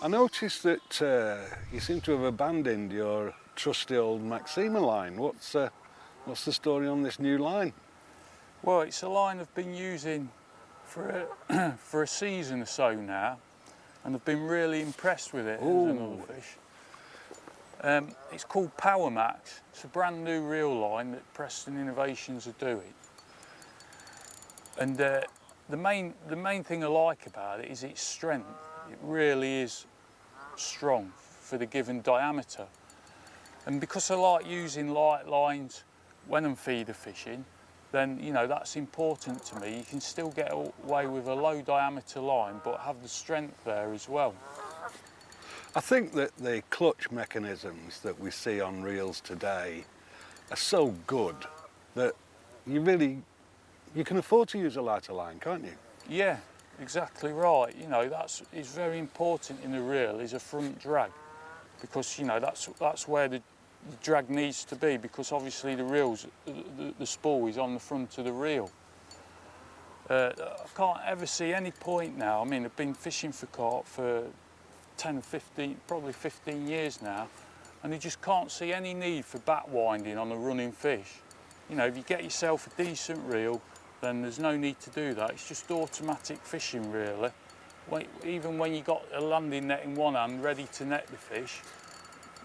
I noticed that you seem to have abandoned your trusty old Maxima line. What's the story on this new line? Well, it's a line I've been using for for a season or so now, and I've been really impressed with it as another fish. It's called Power Max. It's a brand new reel line that Preston Innovations are doing. And the main thing I like about it is its strength. It really is strong for the given diameter. And because I like using light lines when I'm feeder fishing, then that's important to me. You can still get away with a low diameter line but have the strength there as well. I think that the clutch mechanisms that we see on reels today are so good that you can afford to use a lighter line, can't you? Yeah, exactly right. Is very important in the reel is a front drag, because that's where the drag needs to be, because obviously the spool is on the front of the reel. I can't ever see any point now. I mean, I've been fishing for carp for 10 or 15, probably 15 years now, and you just can't see any need for back winding on a running fish. If you get yourself a decent reel, then there's no need to do that. It's just automatic fishing, really. Even when you got a landing net in one hand ready to net the fish,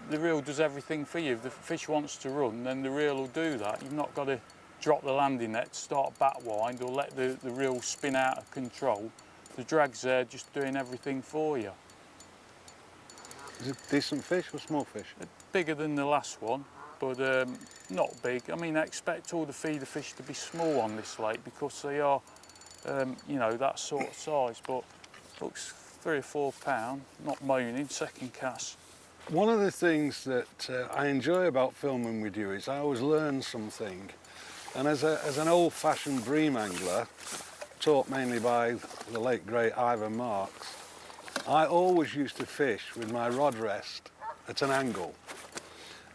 the reel does everything for you. If the fish wants to run, then the reel will do that. You've not got to drop the landing net, start back wind, or let the reel spin out of control. The drag's there just doing everything for you. Is it decent fish or small fish? Bigger than the last one, but not big. I mean, I expect all the feeder fish to be small on this lake because they are, that sort of size, but looks 3 or 4 pound, not moaning, second cast. One of the things that I enjoy about filming with you is I always learn something. And as an old-fashioned bream angler, taught mainly by the late great Ivan Marks, I always used to fish with my rod rest at an angle.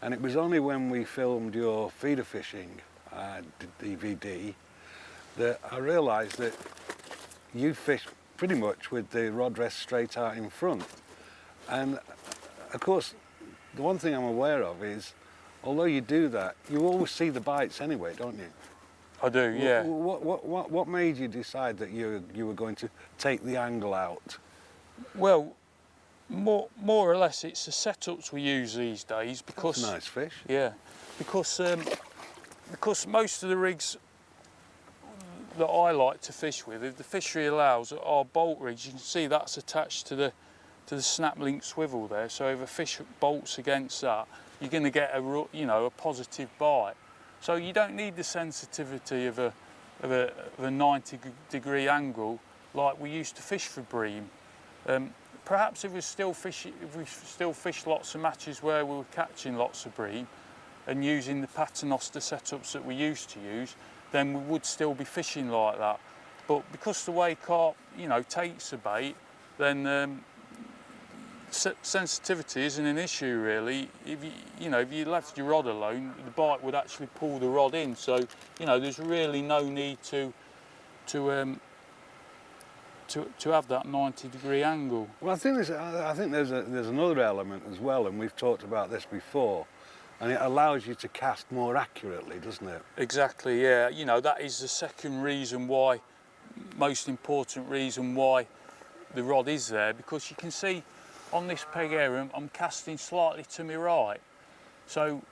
And it was only when we filmed your feeder fishing DVD that I realised that you fish pretty much with the rod rest straight out in front. And of course, the one thing I'm aware of is, although you do that, you always see the bites anyway, don't you? I do, yeah. What made you decide that you were going to take the angle out? Well, more or less it's the setups we use these days, because... That's a nice fish. Yeah, because most of the rigs that I like to fish with, if the fishery allows, are bolt rigs. You can see that's attached to the snap link swivel there, so if a fish bolts against that, you're going to get a positive bite. So you don't need the sensitivity of a 90-degree angle like we used to fish for bream. Perhaps if we still fish lots of matches where we were catching lots of bream and using the paternoster setups that we used to use, then we would still be fishing like that. But because the way carp, takes a bait, then sensitivity isn't an issue really. If you left your rod alone, the bite would actually pull the rod in. So there's really no need to have that 90-degree angle. Well, I think there's another element as well, and we've talked about this before, and it allows you to cast more accurately, doesn't it? Exactly, yeah. That is the second reason why, most important reason why the rod is there, because you can see on this peg here, I'm casting slightly to my right. So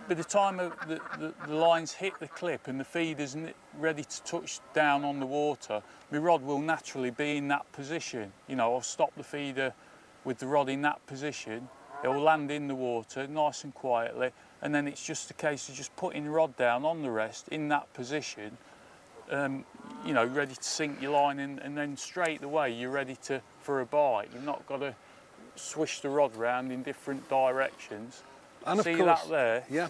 by the time the lines hit the clip and the feeder's ready to touch down on the water, my rod will naturally be in that position. I'll stop the feeder with the rod in that position. It will land in the water nice and quietly, and then it's just a case of just putting the rod down on the rest in that position, ready to sink your line in, and then straight away you're ready for a bite. You've not got to swish the rod round in different directions. And see of course, that there? Yeah.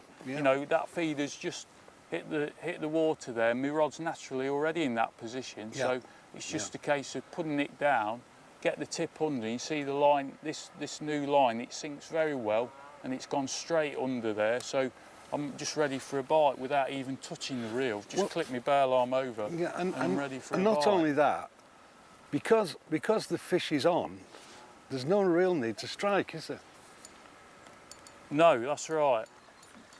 That feeder's just hit the water there. My rod's naturally already in that position, so it's just a case of putting it down, get the tip under. You see the line, this new line, it sinks very well, and it's gone straight under there. So I'm just ready for a bite without even touching the reel. Just clip my bail arm over, and I'm ready for a bite. And not only that, because the fish is on, there's no real need to strike, is there? No, that's right.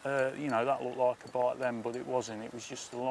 You know, that looked like a bite then, but it wasn't. It was just a line.